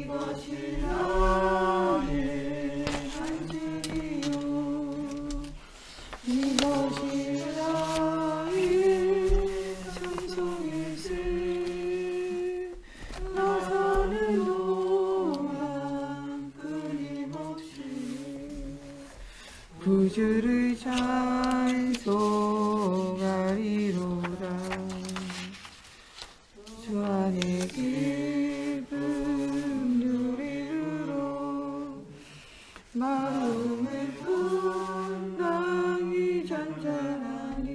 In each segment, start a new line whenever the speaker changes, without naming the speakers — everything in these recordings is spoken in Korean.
이것이 나의 간증이요 이것이 나의 찬송일세 나 사는 동안 끊임없이 구주를 찬송하리로다 주 안에 기쁨 누리므로 마음을 분당히 잔잔하니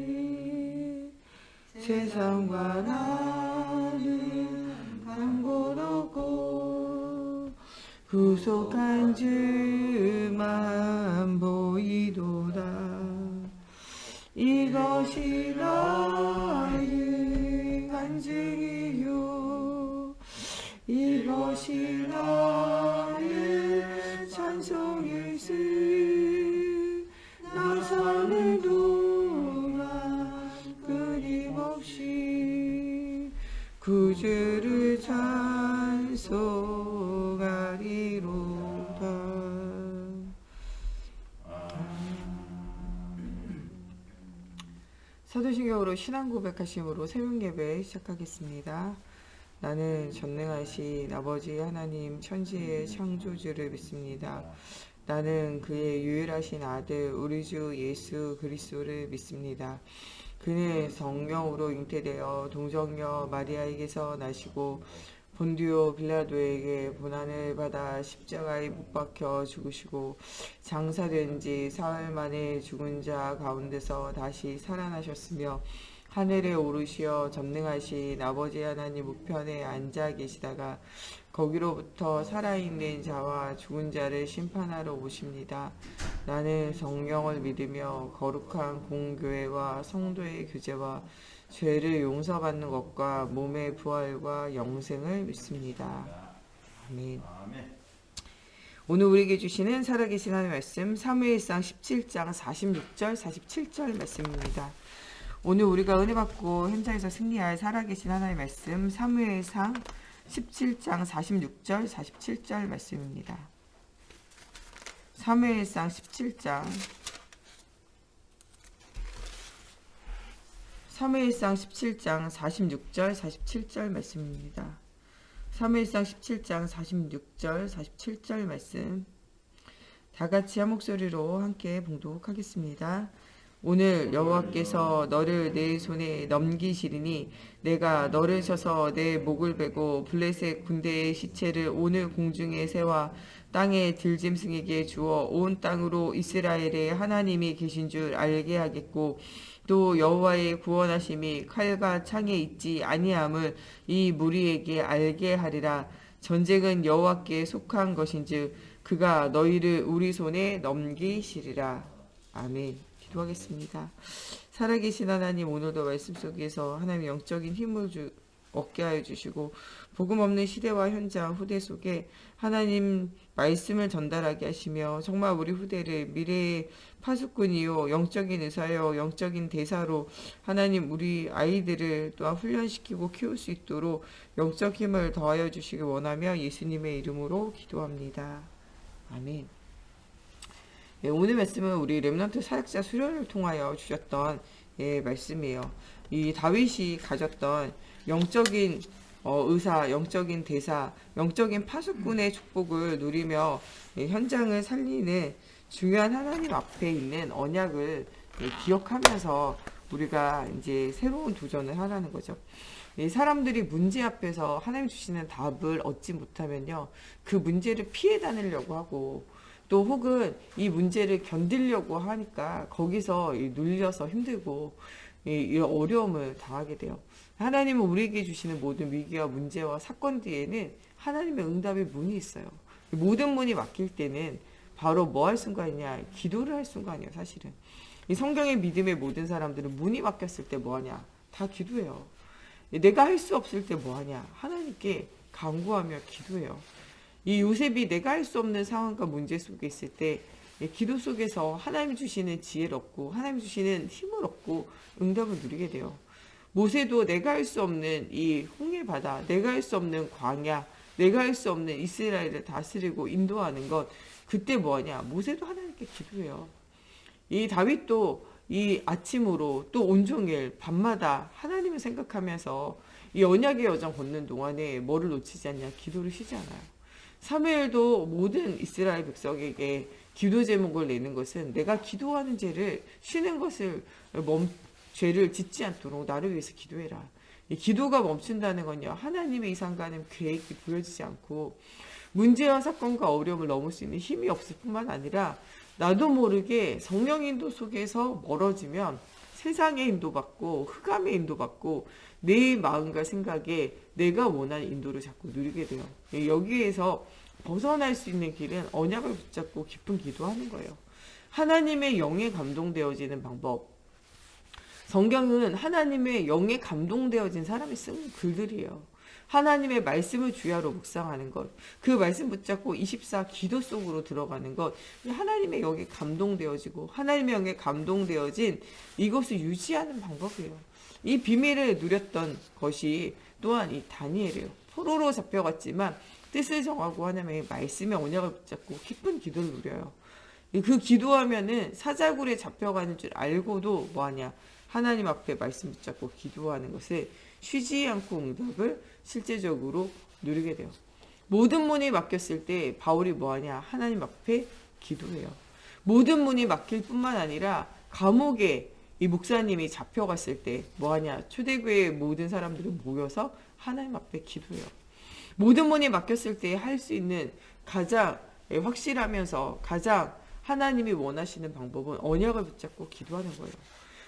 세상과 나는 간곳 없고 구속한 주만 보이도다 이것이 나의 간증이요 이것이 나의 찬송일세 나 사는 동안 끊임없이 구주를 찬송하리로다. 사도신경으로 신앙 고백하심으로 새벽예배 시작하겠습니다. 나는 전능하신 아버지 하나님 천지의 창조주를 믿습니다. 나는 그의 유일하신 아들 우리 주 예수 그리스도를 믿습니다. 그는 성령으로 잉태되어 동정녀 마리아에게서 나시고 본디오 빌라도에게 고난을 받아 십자가에 못 박혀 죽으시고 장사된 지 사흘 만에 죽은 자 가운데서 다시 살아나셨으며 하늘에 오르시어 전능하신 아버지 하나님 우편에 앉아 계시다가 거기로부터 살아있는 자와 죽은 자를 심판하러 오십니다. 나는 성령을 믿으며 거룩한 공교회와 성도의 교제와 죄를 용서받는 것과 몸의 부활과 영생을 믿습니다. 아멘. 오늘 우리에게 주시는 살아계신 하나님의 말씀 사무엘상 17장 46절 47절 말씀입니다. 오늘 우리가 은혜 받고 현장에서 승리할 살아계신 하나님의 말씀 사무엘상 17장 46절 47절 말씀입니다. 사무엘상 17장 46절 47절 말씀입니다. 사무엘상 17장 46절 47절 말씀 다 같이 한 목소리로 함께 봉독하겠습니다. 오늘 여호와께서 너를 내 손에 넘기시리니 내가 너를 쳐서 내 목을 베고 블레셋 군대의 시체를 오늘 공중에 세워 땅의 들짐승에게 주어 온 땅으로 이스라엘의 하나님이 계신 줄 알게 하겠고 또 여호와의 구원하심이 칼과 창에 있지 아니함을 이 무리에게 알게 하리라. 전쟁은 여호와께 속한 것인즉 그가 너희를 우리 손에 넘기시리라. 아멘. 기도하겠습니다. 살아계신 하나님, 오늘도 말씀 속에서 하나님 영적인 힘을 얻게 하여 주시고 복음 없는 시대와 현장 후대 속에 하나님 말씀을 전달하게 하시며 정말 우리 후대를 미래의 파수꾼이요 영적인 의사요 영적인 대사로 하나님 우리 아이들을 또한 훈련시키고 키울 수 있도록 영적 힘을 더하여 주시기 원하며 예수님의 이름으로 기도합니다. 아멘. 예, 오늘 말씀은 우리 렘넌트 사역자 수련을 통하여 주셨던 말씀이에요. 이 다윗이 가졌던 영적인 의사, 영적인 대사, 영적인 파수꾼의 축복을 누리며 현장을 살리는 중요한 하나님 앞에 있는 언약을 기억하면서 우리가 이제 새로운 도전을 하라는 거죠. 사람들이 문제 앞에서 하나님 주시는 답을 얻지 못하면요, 그 문제를 피해 다니려고 하고 또 혹은 이 문제를 견디려고 하니까 거기서 눌려서 힘들고 이런 어려움을 당하게 돼요. 하나님은 우리에게 주시는 모든 위기와 문제와 사건 뒤에는 하나님의 응답의 문이 있어요. 모든 문이 막힐 때는 바로 뭐 할 순간이냐? 기도를 할 순간이에요, 사실은. 이 성경의 믿음의 모든 사람들은 문이 막혔을 때 뭐 하냐? 다 기도해요. 내가 할 수 없을 때 뭐 하냐? 하나님께 간구하며 기도해요. 이 요셉이 내가 할 수 없는 상황과 문제 속에 있을 때 기도 속에서 하나님 주시는 지혜를 얻고 하나님 주시는 힘을 얻고 응답을 누리게 돼요. 모세도 내가 할 수 없는 이 홍해 바다, 내가 할 수 없는 광야, 내가 할 수 없는 이스라엘을 다스리고 인도하는 것. 그때 뭐하냐? 모세도 하나님께 기도해요. 이 다윗도 이 아침으로 또 온종일 밤마다 하나님을 생각하면서 이 언약의 여정 걷는 동안에 뭐를 놓치지 않냐? 기도를 쉬지 않아요. 사무엘도 모든 이스라엘 백성에게 기도 제목을 내는 것은 내가 기도하는 죄를 쉬는 것을 죄를 짓지 않도록 나를 위해서 기도해라. 이 기도가 멈춘다는 건요, 하나님의 이상가는 계획이 보여지지 않고 문제와 사건과 어려움을 넘을 수 있는 힘이 없을 뿐만 아니라 나도 모르게 성령 인도 속에서 멀어지면 세상의 인도받고 흑암의 인도받고 내 마음과 생각에 내가 원하는 인도를 자꾸 누리게 돼요. 여기에서 벗어날 수 있는 길은 언약을 붙잡고 깊은 기도하는 거예요. 하나님의 영에 감동되어지는 방법. 성경은 하나님의 영에 감동되어진 사람이 쓴 글들이에요. 하나님의 말씀을 주야로 묵상하는 것, 그 말씀 붙잡고 24 기도 속으로 들어가는 것, 하나님의 영에 감동되어지고 하나님의 영에 감동되어진 이것을 유지하는 방법이에요. 이 비밀을 누렸던 것이 또한 이 다니엘이에요. 포로로 잡혀갔지만 뜻을 정하고 하나님의 말씀의 언약을 붙잡고 깊은 기도를 누려요. 그 기도하면은 사자굴에 잡혀가는 줄 알고도 뭐하냐? 하나님 앞에 말씀 붙잡고 기도하는 것을 쉬지 않고 응답을 실제적으로 누리게 돼요. 모든 문이 막혔을 때 바울이 뭐하냐? 하나님 앞에 기도해요. 모든 문이 막힐 뿐만 아니라 감옥에 이 목사님이 잡혀갔을 때 뭐하냐? 초대교회의 모든 사람들이 모여서 하나님 앞에 기도해요. 모든 문이 막혔을 때 할 수 있는 가장 확실하면서 가장 하나님이 원하시는 방법은 언약을 붙잡고 기도하는 거예요.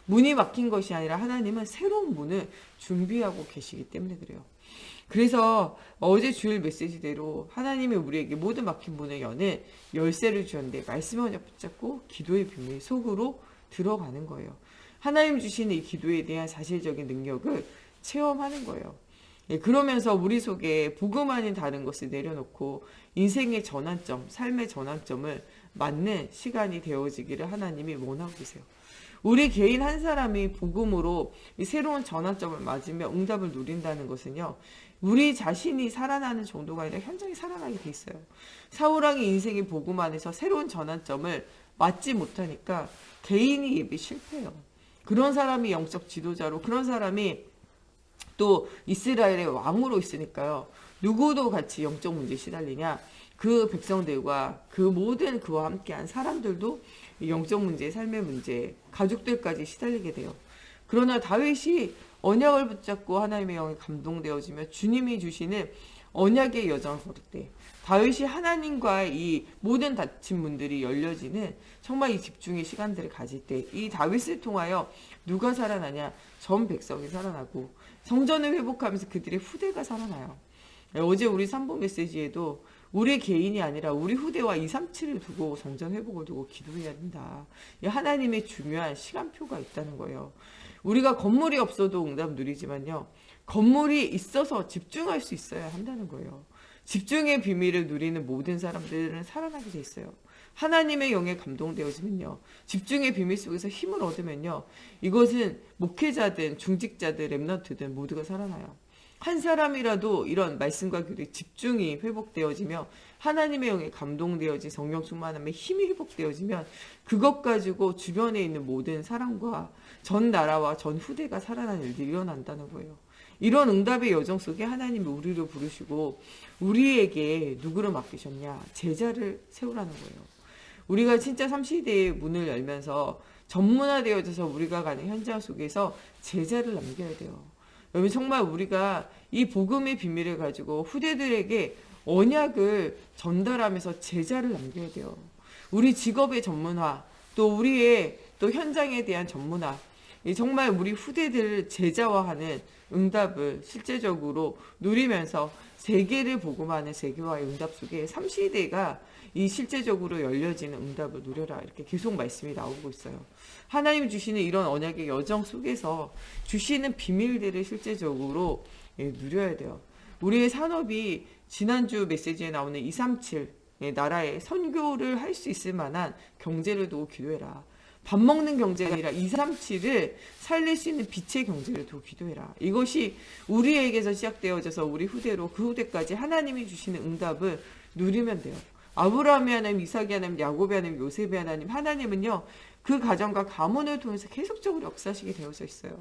문이 막힌 것이 아니라 하나님은 새로운 문을 준비하고 계시기 때문에 그래요. 그래서 어제 주일 메시지대로 하나님이 우리에게 모든 막힌 문을 여는 열쇠를 주었는데 말씀의 언약 붙잡고 기도의 비밀 속으로 들어가는 거예요. 하나님 주시는 이 기도에 대한 사실적인 능력을 체험하는 거예요. 그러면서 우리 속에 복음 아닌 다른 것을 내려놓고 인생의 전환점, 삶의 전환점을 맞는 시간이 되어지기를 하나님이 원하고 계세요. 우리 개인 한 사람이 복음으로 이 새로운 전환점을 맞으며 응답을 누린다는 것은요, 우리 자신이 살아나는 정도가 아니라 현장이 살아나게 돼 있어요. 사울왕의 인생의 복음 안에서 새로운 전환점을 맞지 못하니까 개인이 예비 실패해요. 그런 사람이 영적 지도자로, 그런 사람이 또 이스라엘의 왕으로 있으니까요. 누구도 같이 영적 문제에 시달리냐? 그 백성들과 그 모든 그와 함께한 사람들도 영적 문제, 삶의 문제, 가족들까지 시달리게 돼요. 그러나 다윗이 언약을 붙잡고 하나님의 영에 감동되어지며 주님이 주시는 언약의 여정을 걸을 때 다윗이 하나님과의 이 모든 닫힌 문들이 열려지는 정말 이 집중의 시간들을 가질 때 이 다윗을 통하여 누가 살아나냐? 전 백성이 살아나고 성전을 회복하면서 그들의 후대가 살아나요. 어제 우리 3부 메시지에도 우리 개인이 아니라 우리 후대와 237을 두고 성전 회복을 두고 기도해야 된다. 하나님의 중요한 시간표가 있다는 거예요. 우리가 건물이 없어도 응답 누리지만요. 건물이 있어서 집중할 수 있어야 한다는 거예요. 집중의 비밀을 누리는 모든 사람들은 살아나게 돼 있어요. 하나님의 영에 감동되어지면요. 집중의 비밀 속에서 힘을 얻으면요. 이것은 목회자든 중직자든 렘넌트든 모두가 살아나요. 한 사람이라도 이런 말씀과 교리의 집중이 회복되어지며 하나님의 영에 감동되어진 성령 충만함의 힘이 회복되어지면 그것 가지고 주변에 있는 모든 사람과 전 나라와 전 후대가 살아나는 일들이 일어난다는 거예요. 이런 응답의 여정 속에 하나님이 우리를 부르시고 우리에게 누구를 맡기셨냐? 제자를 세우라는 거예요. 우리가 진짜 3시대의 문을 열면서 전문화되어져서 우리가 가는 현장 속에서 제자를 남겨야 돼요. 여러분 정말 우리가 이 복음의 비밀을 가지고 후대들에게 언약을 전달하면서 제자를 남겨야 돼요. 우리 직업의 전문화, 또 우리의 또 현장에 대한 전문화, 정말 우리 후대들을 제자화하는 응답을 실제적으로 누리면서 세계를 복음하는 세계화의 응답 속에 3시대가 이 실제적으로 열려지는 응답을 누려라 이렇게 계속 말씀이 나오고 있어요. 하나님 주시는 이런 언약의 여정 속에서 주시는 비밀들을 실제적으로 누려야 돼요. 우리의 산업이 지난주 메시지에 나오는 237 나라에 선교를 할 수 있을 만한 경제를 두고 기도해라. 밥 먹는 경제가 아니라 237을 살릴 수 있는 빛의 경제를 두고 기도해라. 이것이 우리에게서 시작되어져서 우리 후대로 그 후대까지 하나님이 주시는 응답을 누리면 돼요. 아브라함의 하나님, 이삭의 하나님, 야곱의 하나님, 요셉의 하나님, 하나님은요 그 가정과 가문을 통해서 계속적으로 역사하시게 되어져 있어요.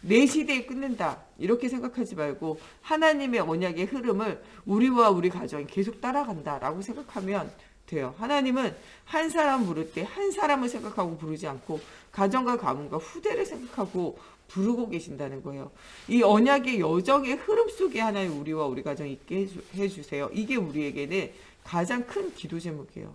내 시대에 끝낸다 이렇게 생각하지 말고 하나님의 언약의 흐름을 우리와 우리 가정이 계속 따라간다라고 생각하면 돼요. 하나님은 한 사람 부를 때 한 사람을 생각하고 부르지 않고 가정과 가문과 후대를 생각하고 부르고 계신다는 거예요. 이 언약의 여정의 흐름 속에 하나님 우리와 우리 가정이 있게 해주세요. 이게 우리에게는 가장 큰 기도 제목이에요.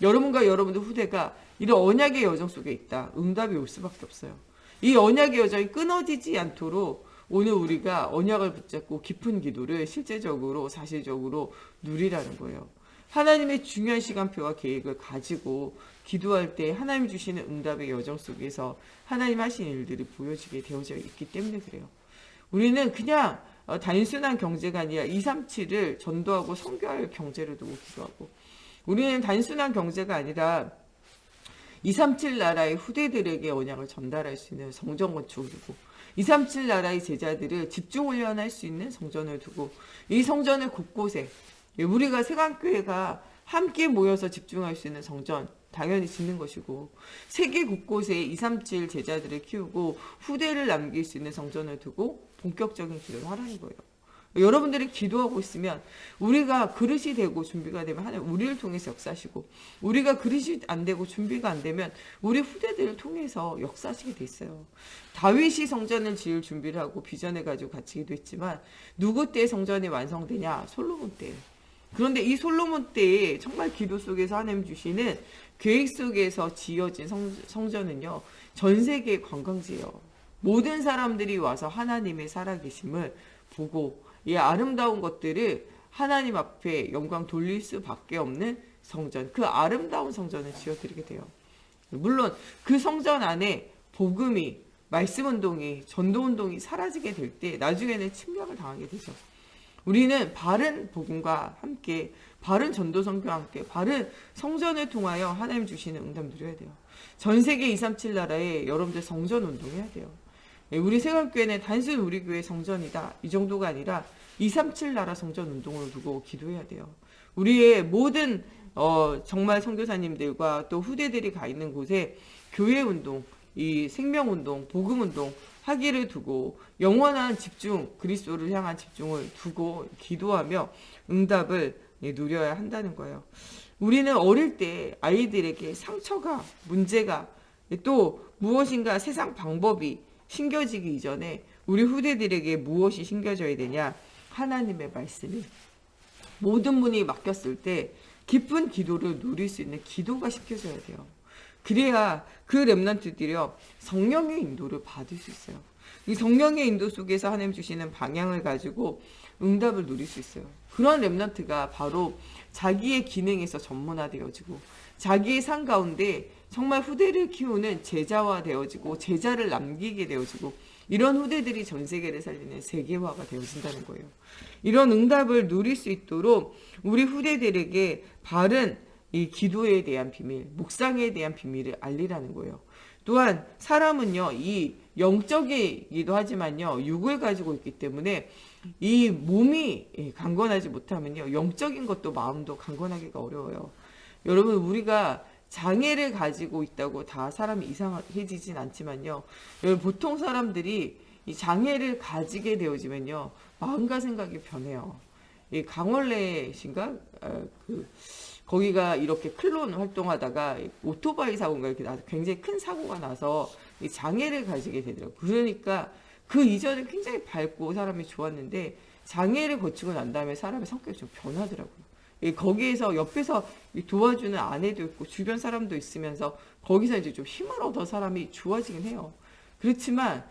여러분과 여러분들 후대가 이런 언약의 여정 속에 있다. 응답이 올 수밖에 없어요. 이 언약의 여정이 끊어지지 않도록 오늘 우리가 언약을 붙잡고 깊은 기도를 실제적으로 사실적으로 누리라는 거예요. 하나님의 중요한 시간표와 계획을 가지고 기도할 때 하나님 주시는 응답의 여정 속에서 하나님 하신 일들이 보여지게 되어져 있기 때문에 그래요. 우리는 그냥 단순한 경제가 아니라 237을 전도하고 선교할 경제를 두고 기도하고 우리는 단순한 경제가 아니라 237 나라의 후대들에게 언약을 전달할 수 있는 성전 건축을 두고 237 나라의 제자들을 집중 훈련할 수 있는 성전을 두고 이 성전을 곳곳에 우리가 세강교회가 함께 모여서 집중할 수 있는 성전 당연히 짓는 것이고 세계 곳곳에 237 제자들을 키우고 후대를 남길 수 있는 성전을 두고 본격적인 기도를 하라는 거예요. 여러분들이 기도하고 있으면 우리가 그릇이 되고 준비가 되면 하나님 우리를 통해서 역사하시고 우리가 그릇이 안 되고 준비가 안 되면 우리 후대들을 통해서 역사하시게 돼 있어요. 다윗이 성전을 지을 준비를 하고 비전을 가지고 같이 기도했지만 누구 때 성전이 완성되냐? 솔로몬 때. 그런데 이 솔로몬 때에 정말 기도 속에서 하나님 주시는 계획 속에서 지어진 성전은요 전 세계 관광지예요. 모든 사람들이 와서 하나님의 살아계심을 보고 이 아름다운 것들을 하나님 앞에 영광 돌릴 수밖에 없는 성전, 그 아름다운 성전을 지어드리게 돼요. 물론 그 성전 안에 복음이, 말씀운동이, 전도운동이 사라지게 될 때 나중에는 침략을 당하게 되죠. 우리는 바른 복음과 함께 바른 전도 선교와 함께 바른 성전을 통하여 하나님 주시는 응답 누려야 돼요. 전 세계 237 나라에 여러분들 성전 운동해야 돼요. 우리 세강교회는 단순 우리 교회 성전이다 이 정도가 아니라 237 나라 성전 운동을 두고 기도해야 돼요. 우리의 모든 정말 선교사님들과 또 후대들이 가 있는 곳에 교회 운동, 이 생명 운동, 복음 운동 하기를 두고 영원한 집중, 그리스도를 향한 집중을 두고 기도하며 응답을 누려야 한다는 거예요. 우리는 어릴 때 아이들에게 상처가, 문제가 또 무엇인가 세상 방법이 신겨지기 이전에 우리 후대들에게 무엇이 신겨져야 되냐? 하나님의 말씀이 모든 문이 막혔을 때 깊은 기도를 누릴 수 있는 기도가 신겨져야 돼요. 그래야 그 렘넌트들이요 성령의 인도를 받을 수 있어요. 이 성령의 인도 속에서 하나님 주시는 방향을 가지고 응답을 누릴 수 있어요. 그런 렘넌트가 바로 자기의 기능에서 전문화되어지고 자기의 삶 가운데 정말 후대를 키우는 제자화 되어지고 제자를 남기게 되어지고 이런 후대들이 전 세계를 살리는 세계화가 되어진다는 거예요. 이런 응답을 누릴 수 있도록 우리 후대들에게 바른 이 기도에 대한 비밀, 묵상에 대한 비밀을 알리라는 거예요. 또한 사람은요, 이 영적이기도 하지만요, 육을 가지고 있기 때문에 이 몸이 강건하지 못하면요, 영적인 것도 마음도 강건하기가 어려워요. 여러분, 우리가 장애를 가지고 있다고 다 사람이 이상해지진 않지만요, 보통 사람들이 이 장애를 가지게 되어지면요, 마음과 생각이 변해요. 이 강원래신가? 거기가 이렇게 클론 활동하다가 오토바이 사고가 이렇게 나서 굉장히 큰 사고가 나서 이 장애를 가지게 되더라고요. 그러니까 그 이전에 굉장히 밝고 사람이 좋았는데 장애를 거치고 난 다음에 사람의 성격이 좀 변하더라고요. 거기에서 옆에서 도와주는 아내도 있고 주변 사람도 있으면서 거기서 이제 좀 힘을 얻어 사람이 좋아지긴 해요. 그렇지만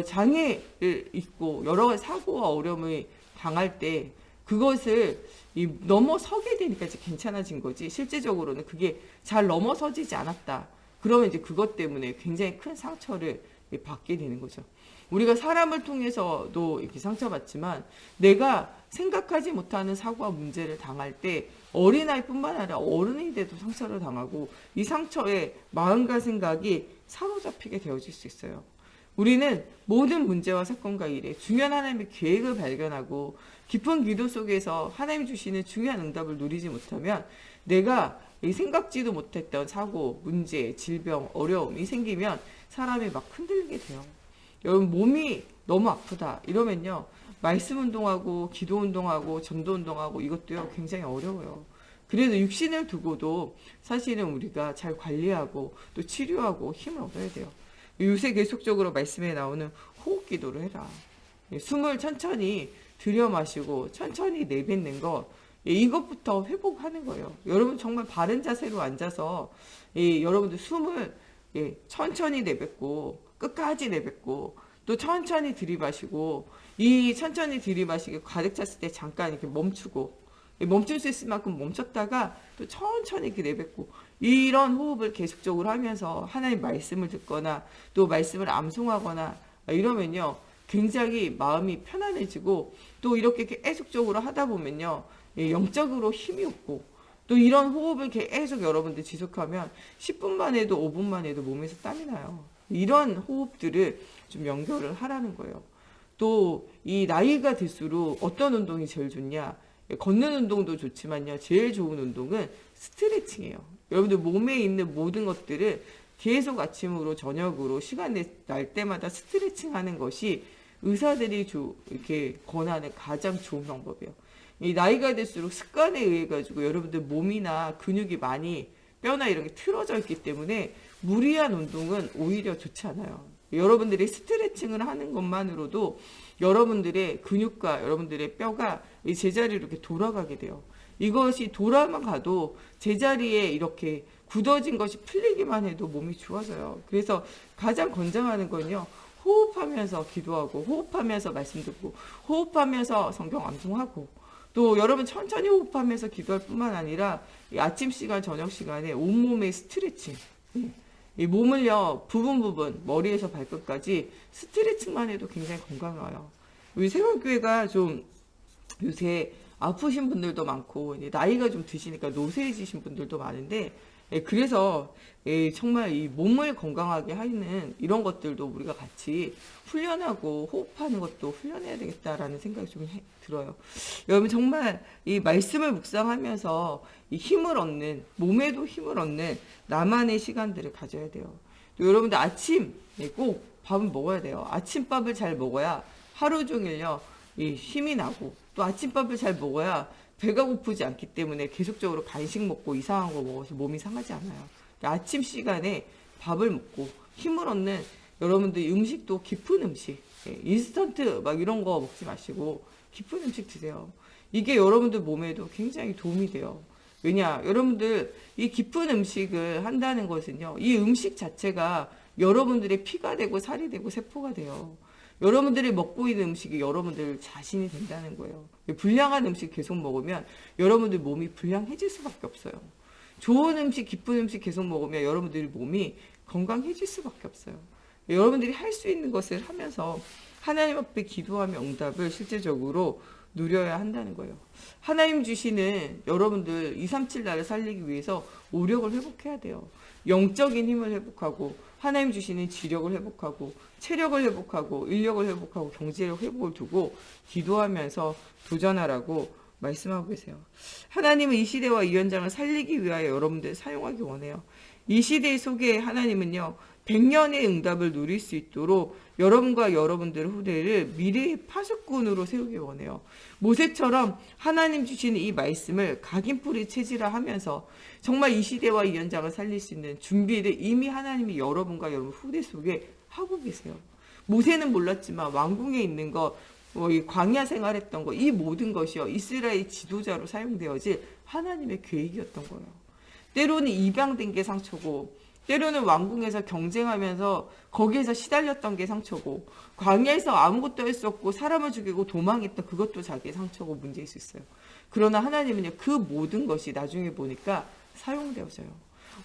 장애를 입고 여러 가지 사고와 어려움을 당할 때 그것을 넘어서게 되니까 이제 괜찮아진 거지 실제적으로는 그게 잘 넘어서지지 않았다. 그러면 이제 그것 때문에 굉장히 큰 상처를 받게 되는 거죠. 우리가 사람을 통해서도 이렇게 상처받지만 내가 생각하지 못하는 사고와 문제를 당할 때 어린아이뿐만 아니라 어른이 돼도 상처를 당하고 이 상처에 마음과 생각이 사로잡히게 되어질 수 있어요. 우리는 모든 문제와 사건과 일에 중요한 하나님의 계획을 발견하고 깊은 기도 속에서 하나님 주시는 중요한 응답을 누리지 못하면 내가 생각지도 못했던 사고, 문제, 질병, 어려움이 생기면 사람이 막 흔들리게 돼요. 여러분 몸이 너무 아프다 이러면요. 말씀 운동하고 기도 운동하고 전도 운동하고 이것도요 굉장히 어려워요. 그래도 육신을 두고도 사실은 우리가 잘 관리하고 또 치료하고 힘을 얻어야 돼요. 요새 계속적으로 말씀에 나오는 호흡 기도를 해라. 숨을 천천히 들여 마시고 천천히 내뱉는 거 이것부터 회복하는 거예요. 여러분 정말 바른 자세로 앉아서 여러분들 숨을 천천히 내뱉고 끝까지 내뱉고 또 천천히 들이마시고 이 천천히 들이마시기 가득 찼을 때 잠깐 이렇게 멈추고 멈출 수 있을 만큼 멈췄다가 또 천천히 이렇게 내뱉고 이런 호흡을 계속적으로 하면서 하나님 말씀을 듣거나 또 말씀을 암송하거나 이러면요 굉장히 마음이 편안해지고 또 이렇게 계속적으로 하다 보면요 영적으로 힘이 없고 또 이런 호흡을 계속 여러분들 지속하면 10분만 해도 5분만 해도 몸에서 땀이 나요. 이런 호흡들을 좀 연결을 하라는 거예요. 또 이 나이가 들수록 어떤 운동이 제일 좋냐? 걷는 운동도 좋지만요. 제일 좋은 운동은 스트레칭이에요. 여러분들 몸에 있는 모든 것들을 계속 아침으로 저녁으로 시간 날 때마다 스트레칭 하는 것이 의사들이 이렇게 권하는 가장 좋은 방법이에요. 이 나이가 들수록 습관에 의해 가지고 여러분들 몸이나 근육이 많이 뼈나 이런 게 틀어져 있기 때문에 무리한 운동은 오히려 좋지 않아요. 여러분들이 스트레칭을 하는 것만으로도 여러분들의 근육과 여러분들의 뼈가 이 제자리로 이렇게 돌아가게 돼요. 이것이 돌아만 가도 제자리에 이렇게 굳어진 것이 풀리기만 해도 몸이 좋아져요. 그래서 가장 권장하는 건요. 호흡하면서 기도하고 호흡하면서 말씀 듣고 호흡하면서 성경 암송하고 또 여러분 천천히 호흡하면서 기도할 뿐만 아니라 아침 시간 저녁 시간에 온몸의 스트레칭 이 몸을요 부분 머리에서 발끝까지 스트레칭만 해도 굉장히 건강해요. 우리 새벽교회가 좀 요새 아프신 분들도 많고 이제 나이가 좀 드시니까 노쇠해지신 분들도 많은데 그래서 정말 이 몸을 건강하게 하는 이런 것들도 우리가 같이 훈련하고 호흡하는 것도 훈련해야 되겠다라는 생각이 좀 들어요. 여러분 정말 이 말씀을 묵상하면서 이 힘을 얻는 몸에도 힘을 얻는 나만의 시간들을 가져야 돼요. 또 여러분들 아침 꼭 밥은 먹어야 돼요. 아침밥을 잘 먹어야 하루 종일요 이 힘이 나고 또 아침밥을 잘 먹어야 배가 고프지 않기 때문에 계속적으로 간식 먹고 이상한 거 먹어서 몸이 상하지 않아요. 아침 시간에 밥을 먹고 힘을 얻는 여러분들 음식도 깊은 음식, 인스턴트 막 이런 거 먹지 마시고 깊은 음식 드세요. 이게 여러분들 몸에도 굉장히 도움이 돼요. 왜냐? 여러분들 이 깊은 음식을 한다는 것은요. 이 음식 자체가 여러분들의 피가 되고 살이 되고 세포가 돼요. 여러분들이 먹고 있는 음식이 여러분들 자신이 된다는 거예요. 불량한 음식 계속 먹으면 여러분들 몸이 불량해질 수밖에 없어요. 좋은 음식, 깊은 음식 계속 먹으면 여러분들이 몸이 건강해질 수밖에 없어요. 여러분들이 할 수 있는 것을 하면서 하나님 앞에 기도하며 응답을 실제적으로 누려야 한다는 거예요. 하나님 주시는 여러분들 237 나를 살리기 위해서 오력을 회복해야 돼요. 영적인 힘을 회복하고 하나님 주시는 지력을 회복하고 체력을 회복하고 인력을 회복하고 경제력 회복을 두고 기도하면서 도전하라고 말씀하고 계세요. 하나님은 이 시대와 이 현장을 살리기 위하여 여러분들 사용하기 원해요. 이 시대 속에 하나님은요 100년의 응답을 누릴 수 있도록 여러분과 여러분들의 후대를 미래의 파수꾼으로 세우기 원해요. 모세처럼 하나님 주시는 이 말씀을 각인뿌리 체질화하면서 정말 이 시대와 이 현장을 살릴 수 있는 준비를 이미 하나님이 여러분과 여러분 후대 속에 하고 계세요. 모세는 몰랐지만 왕궁에 있는 거, 이 광야 생활했던 거, 이 모든 것이요 이스라엘 지도자로 사용되어질 하나님의 계획이었던 거예요. 때로는 입양된 게 상처고 때로는 왕궁에서 경쟁하면서 거기에서 시달렸던 게 상처고 광야에서 아무것도 할 수 없고 사람을 죽이고 도망했던 그것도 자기의 상처고 문제일 수 있어요. 그러나 하나님은요 그 모든 것이 나중에 보니까 사용되어져요.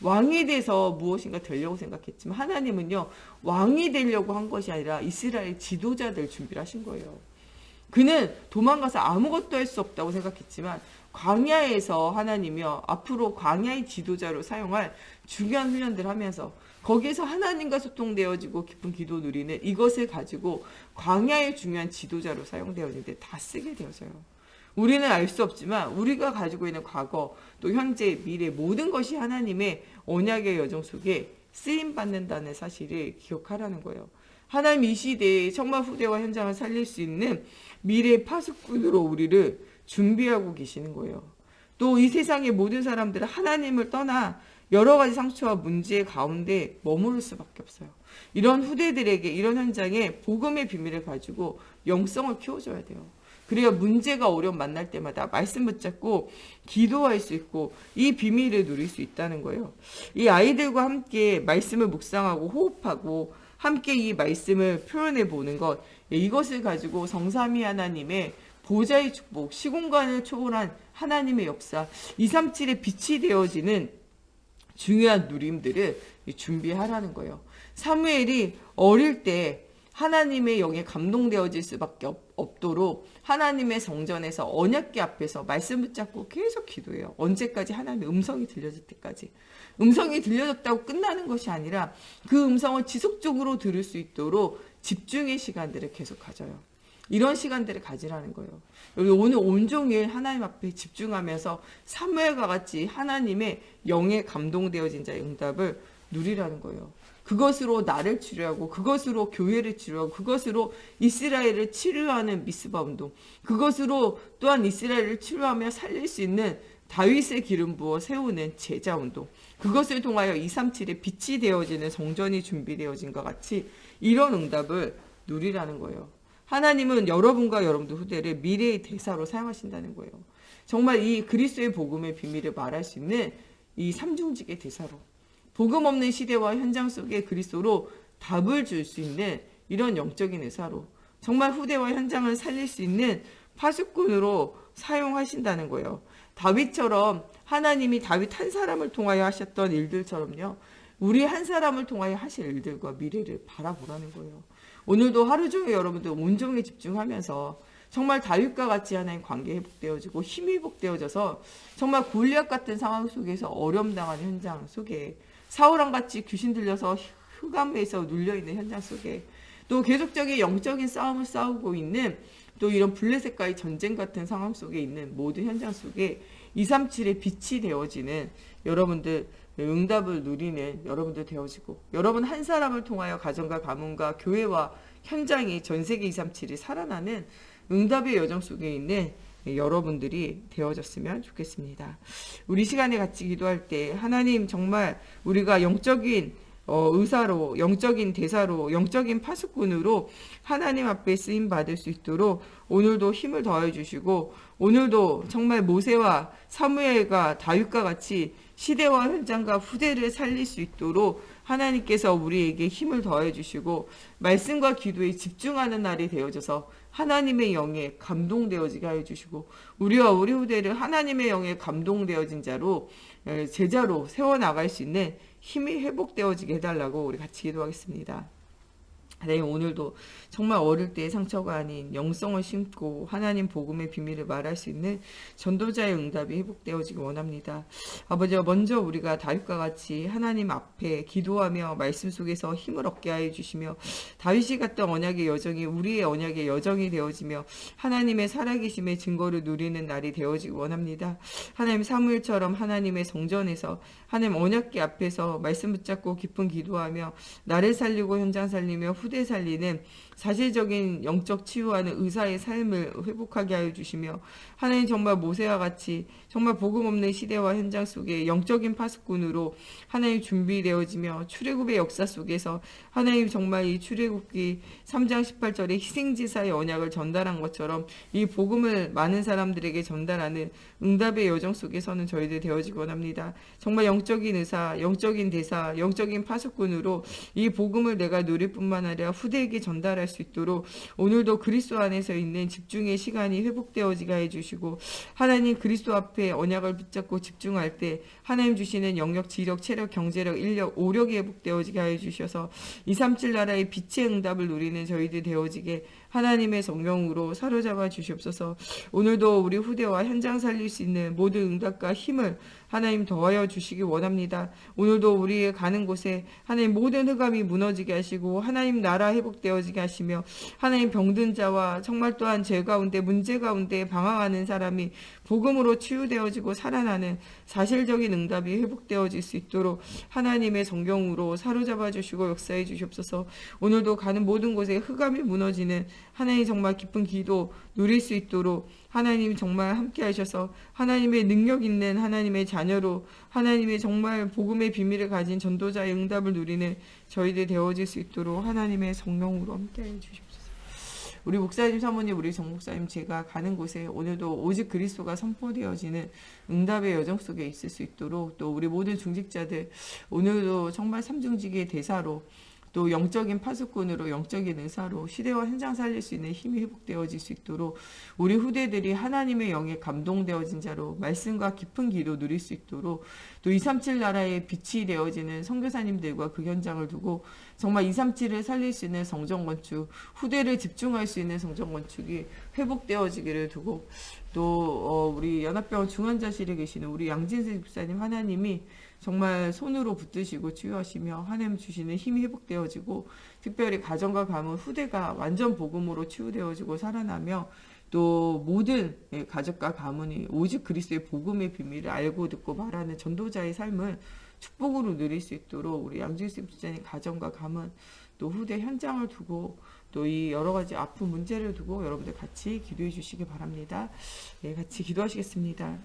왕이 돼서 무엇인가 되려고 생각했지만 하나님은요 왕이 되려고 한 것이 아니라 이스라엘 지도자 될 준비를 하신 거예요. 그는 도망가서 아무것도 할 수 없다고 생각했지만 광야에서 하나님이요 앞으로 광야의 지도자로 사용할 중요한 훈련들 하면서 거기에서 하나님과 소통되어지고 깊은 기도 누리는 이것을 가지고 광야의 중요한 지도자로 사용되어지는데 다 쓰게 되어져요. 우리는 알 수 없지만 우리가 가지고 있는 과거 또 현재 미래 모든 것이 하나님의 언약의 여정 속에 쓰임받는다는 사실을 기억하라는 거예요. 하나님 이 시대에 정말 후대와 현장을 살릴 수 있는 미래의 파수꾼으로 우리를 준비하고 계시는 거예요. 또 이 세상의 모든 사람들은 하나님을 떠나 여러 가지 상처와 문제 가운데 머무를 수밖에 없어요. 이런 후대들에게 이런 현장에 복음의 비밀을 가지고 영성을 키워줘야 돼요. 그래야 문제가 어려움 만날 때마다 말씀 붙잡고 기도할 수 있고 이 비밀을 누릴 수 있다는 거예요. 이 아이들과 함께 말씀을 묵상하고 호흡하고 함께 이 말씀을 표현해 보는 것, 이것을 가지고 성삼위 하나님의 보좌의 축복, 시공간을 초월한 하나님의 역사, 237의 빛이 되어지는 중요한 누림들을 준비하라는 거예요. 사무엘이 어릴 때 하나님의 영에 감동되어질 수밖에 없도록 하나님의 성전에서 언약궤 앞에서 말씀 붙잡고 계속 기도해요. 언제까지? 하나님의 음성이 들려질 때까지. 음성이 들려졌다고 끝나는 것이 아니라 그 음성을 지속적으로 들을 수 있도록 집중의 시간들을 계속 가져요. 이런 시간들을 가지라는 거예요. 오늘 온종일 하나님 앞에 집중하면서 사무엘과 같이 하나님의 영에 감동되어진 자의 응답을 누리라는 거예요. 그것으로 나를 치료하고 그것으로 교회를 치료하고 그것으로 이스라엘을 치료하는 미스바 운동, 그것으로 또한 이스라엘을 치료하며 살릴 수 있는 다윗의 기름 부어 세우는 제자 운동, 그것을 통하여 237의 빛이 되어지는 성전이 준비되어진 것 같이 이런 응답을 누리라는 거예요. 하나님은 여러분과 여러분들 후대를 미래의 대사로 사용하신다는 거예요. 정말 이 그리스도의 복음의 비밀을 말할 수 있는 이 삼중직의 대사로, 복음 없는 시대와 현장 속에 그리스도로 답을 줄 수 있는 이런 영적인 의사로 정말 후대와 현장을 살릴 수 있는 파수꾼으로 사용하신다는 거예요. 다윗처럼 하나님이 다윗 한 사람을 통하여 하셨던 일들처럼요, 우리 한 사람을 통하여 하실 일들과 미래를 바라보라는 거예요. 오늘도 하루 종일 여러분들 온종일 집중하면서 정말 다윗과 같이 하나님 관계 회복되어지고 힘이 회복되어져서 정말 골리앗 같은 상황 속에서 어려움 당하는 현장 속에, 사울왕 같이 귀신 들려서 흑암에서 눌려있는 현장 속에, 또 계속적인 영적인 싸움을 싸우고 있는 또 이런 블레셋과의 전쟁 같은 상황 속에 있는 모든 현장 속에 237의 빛이 되어지는 여러분들, 응답을 누리는 여러분들 되어지고, 여러분 한 사람을 통하여 가정과 가문과 교회와 현장이 전세계 237이 살아나는 응답의 여정 속에 있는 여러분들이 되어졌으면 좋겠습니다. 우리 시간에 같이 기도할 때 하나님 정말 우리가 영적인 의사로, 영적인 대사로, 영적인 파수꾼으로 하나님 앞에 쓰임 받을 수 있도록 오늘도 힘을 더해 주시고, 오늘도 정말 모세와 사무엘과 다윗과 같이 시대와 현장과 후대를 살릴 수 있도록 하나님께서 우리에게 힘을 더해 주시고 말씀과 기도에 집중하는 날이 되어져서 하나님의 영에 감동되어지게 하여 주시고, 우리와 우리 후대를 하나님의 영에 감동되어진 자로, 제자로 세워나갈 수 있는 힘이 회복되어지게 해달라고 우리 같이 기도하겠습니다. 하나님, 오늘도 정말 어릴 때의 상처가 아닌 영성을 심고 하나님 복음의 비밀을 말할 수 있는 전도자의 응답이 회복되어지기 원합니다. 아버지, 먼저 우리가 다윗과 같이 하나님 앞에 기도하며 말씀 속에서 힘을 얻게 하여 주시며, 다윗이 갔던 언약의 여정이 우리의 언약의 여정이 되어지며 하나님의 살아계심의 증거를 누리는 날이 되어지기 원합니다. 하나님, 사무엘처럼 하나님의 성전에서 하나님 언약궤 앞에서 말씀 붙잡고 깊은 기도하며 나를 살리고 현장 살리며 후대 살리는 사실적인 영적 치유하는 의사의 삶을 회복하게 하여 주시며, 하나님 정말 모세와 같이 정말 복음 없는 시대와 현장 속에 영적인 파수꾼으로 하나님 준비되어지며 출애굽의 역사 속에서 하나님 정말 이 출애굽기 3장 18절에 희생지사의 언약을 전달한 것처럼 이 복음을 많은 사람들에게 전달하는 응답의 여정 속에서는 저희들 되어지기 원합니다. 정말 영적인 의사, 영적인 대사, 영적인 파수꾼으로 이 복음을 내가 누릴 뿐만 아니라 후대에게 전달할 수 있도록 오늘도 그리스도 안에서 있는 집중의 시간이 회복되어지게 해주시고, 하나님 그리스도 앞에 언약을 붙잡고 집중할 때 하나님 주시는 영역, 지력, 체력, 경제력, 인력, 오력이 회복되어지게 해주셔서 237 나라의 빛의 응답을 누리는 저희들 되어지게 하나님의 성령으로 사로잡아 주시옵소서. 오늘도 우리 후대와 현장 살릴 수 있는 모든 응답과 힘을 하나님 더하여 주시기 원합니다. 오늘도 우리의 가는 곳에 하나님 모든 흑암이 무너지게 하시고 하나님 나라 회복되어지게 하시며 하나님 병든 자와 정말 또한 죄 가운데 문제 가운데 방황하는 사람이 복음으로 치유되어지고 살아나는 사실적인 응답이 회복되어질 수 있도록 하나님의 성령으로 사로잡아 주시고 역사해 주시옵소서. 오늘도 가는 모든 곳에 흑암이 무너지는 하나님 정말 깊은 기도 누릴 수 있도록 하나님 정말 함께 하셔서 하나님의 능력 있는 하나님의 자녀로 하나님의 정말 복음의 비밀을 가진 전도자의 응답을 누리는 저희들 되어질 수 있도록 하나님의 성령으로 함께 해 주시옵소서. 우리 목사님 사모님 우리 정 목사님 제가 가는 곳에 오늘도 오직 그리스도가 선포되어지는 응답의 여정 속에 있을 수 있도록 또 우리 모든 중직자들 오늘도 정말 삼중직의 대사로 또 영적인 파수꾼으로 영적인 의사로 시대와 현장 살릴 수 있는 힘이 회복되어질 수 있도록 우리 후대들이 하나님의 영에 감동되어진 자로 말씀과 깊은 기도 누릴 수 있도록 또 237 나라의 빛이 되어지는 선교사님들과 그 현장을 두고 정말 237을 살릴 수 있는 성전건축 후대를 집중할 수 있는 성전건축이 회복되어지기를 두고 또 우리 연합병원 중환자실에 계시는 우리 양진세 집사님 하나님이 정말 손으로 붙드시고 치유하시며 하나님 주시는 힘이 회복되어지고 특별히 가정과 가문 후대가 완전 복음으로 치유되어지고 살아나며 또 모든 가족과 가문이 오직 그리스도의 복음의 비밀을 알고 듣고 말하는 전도자의 삶을 축복으로 누릴 수 있도록 우리 양진수 집사님 가정과 가문 또 후대 현장을 두고 또 이 여러 가지 아픈 문제를 두고 여러분들 같이 기도해 주시기 바랍니다. 네, 같이 기도하시겠습니다.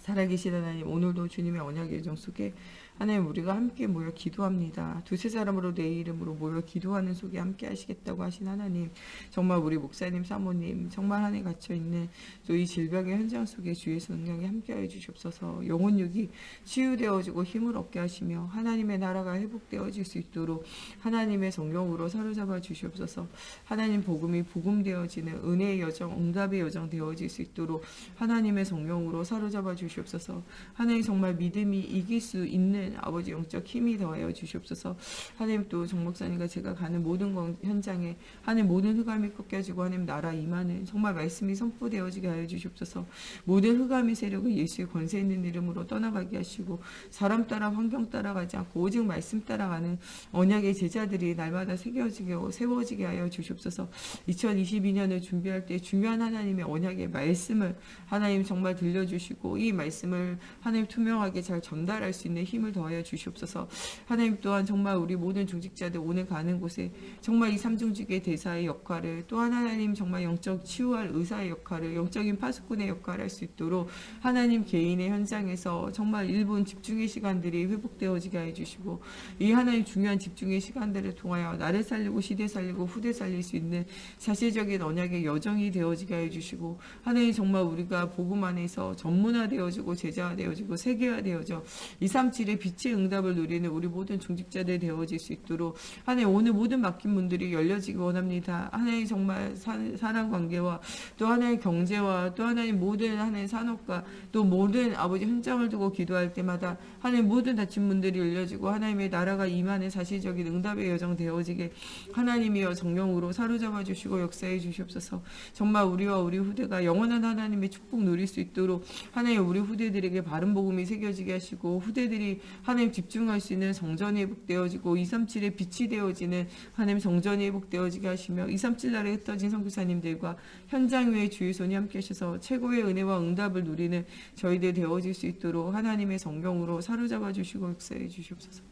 살아계신 하나님 오늘도 주님의 언약의 예정 속에 하나님 우리가 함께 모여 기도합니다. 두세 사람으로 내 이름으로 모여 기도하는 속에 함께 하시겠다고 하신 하나님 정말 우리 목사님 사모님 정말 안에 갇혀있는 또 이 질병의 현장 속에 주의 성령이 함께하여 주시옵소서. 영혼육이 치유되어지고 힘을 얻게 하시며 하나님의 나라가 회복되어질 수 있도록 하나님의 성령으로 사로잡아 주시옵소서. 하나님 복음이 복음되어지는 은혜의 여정 응답의 여정 되어질 수 있도록 하나님의 성령으로 사로잡아 주시옵소서. 하나님 정말 믿음이 이길 수 있는 아버지 영적 힘이 더하여 주시옵소서. 하나님 또 정목사님과 제가 가는 모든 현장에 하나님 모든 흑암이 꺾여지고 하나님 나라 임하는 정말 말씀이 선포되어지게 하여 주시옵소서. 모든 흑암의 세력을 예수의 권세 있는 이름으로 떠나가게 하시고 사람 따라 환경 따라가지 않고 오직 말씀 따라가는 언약의 제자들이 날마다 세워지게 하여 주시옵소서. 2022년을 준비할 때 중요한 하나님의 언약의 말씀을 하나님 정말 들려주시고 이 말씀을 하나님 투명하게 잘 전달할 수 있는 힘을 더하여 주시옵소서. 하나님 또한 정말 우리 모든 중직자들 오늘 가는 곳에 정말 이 삼중직의 대사의 역할을 또한 하나님 정말 영적 치유할 의사의 역할을 영적인 파수꾼의 역할을 할 수 있도록 하나님 개인의 현장에서 정말 1분 집중의 시간들이 회복되어지게 해주시고 이 하나님 중요한 집중의 시간들을 통하여 나를 살리고 시대 살리고 후대 살릴 수 있는 사실적인 언약의 여정이 되어지게 해주시고 하나님 정말 우리가 복음 안에서 전문화되어지고 제자화되어지고 세계화되어져 237의 빛의 응답을 누리는 우리 모든 중직자들 되어질 수 있도록 하나님 오늘 모든 맡긴 문들이 열려지기 원합니다. 하나님 정말 사람 관계와 또 하나님 경제와 또 하나님 모든 하나님 산업과 또 모든 아버지 현장을 두고 기도할 때마다 하나님 모든 닫힌 문들이 열려지고 하나님의 나라가 임하는 사실적인 응답의 여정 되어지게 하나님이여 정령으로 사로잡아 주시고 역사해 주시옵소서. 정말 우리와 우리 후대가 영원한 하나님의 축복 누릴 수 있도록 하나님 우리 후대들에게 바른 복음이 새겨지게 하시고 후대들이 하나님 집중할 수 있는 성전이 회복되어지고 237의 빛이 되어지는 하나님 성전이 회복되어지게 하시며 237 나라에 흩어진 선교사님들과 현장 위에 주의 손이 함께 하셔서 최고의 은혜와 응답을 누리는 저희들 되어질 수 있도록 하나님의 성령으로 사로잡아 주시고 역사해 주시옵소서.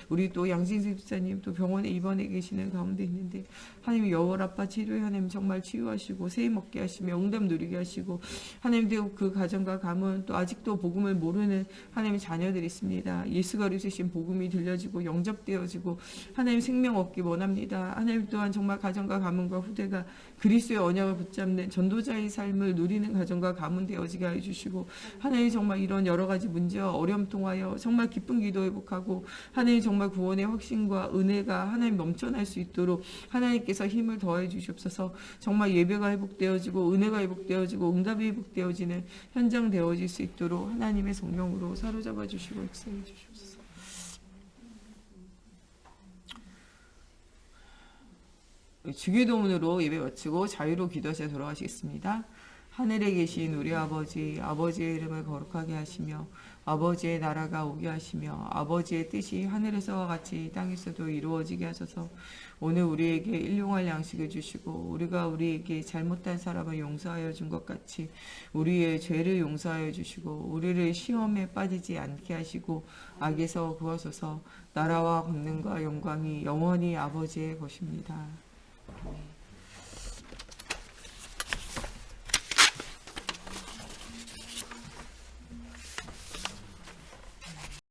우리 또 양진수 집사님 또 병원에 입원해 계시는 가운데 있는데 하나님 여월 아빠 치료에 하나님 정말 치유하시고 새 힘 얻게 하시며 응답 누리게 하시고 하나님 그 가정과 가문 또 아직도 복음을 모르는 하나님의 자녀들이 있습니다. 예수가 이루신 복음이 들려지고 영접되어지고 하나님 생명 얻기 원합니다. 하나님 또한 정말 가정과 가문과 후대가 그리스도의 언약을 붙잡는 전도자의 삶을 누리는 가정과 가문 되어지게 해주시고 하나님 정말 이런 여러 가지 문제와 어려움 통하여 정말 기쁜 기도 회복하고 하나님 정말 구원의 확신과 은혜가 하나님 넘쳐날 수 있도록 하나님께서 힘을 더해 주시옵소서. 정말 예배가 회복되어지고 은혜가 회복되어지고 응답이 회복되어지는 현장 되어질 수 있도록 하나님의 성령으로 사로잡아 주시고 역사해 주시옵소서. 주기도문으로 예배 마치고 자유로 기도하셔 돌아가시겠습니다. 하늘에 계신 우리 아버지, 아버지의 이름을 거룩하게 하시며 아버지의 나라가 오게 하시며 아버지의 뜻이 하늘에서와 같이 땅에서도 이루어지게 하소서. 오늘 우리에게 일용할 양식을 주시고 우리가 우리에게 잘못한 사람을 용서하여 준 것 같이 우리의 죄를 용서하여 주시고 우리를 시험에 빠지지 않게 하시고 악에서 구하소서. 나라와 권능과 영광이 영원히 아버지의 것입니다.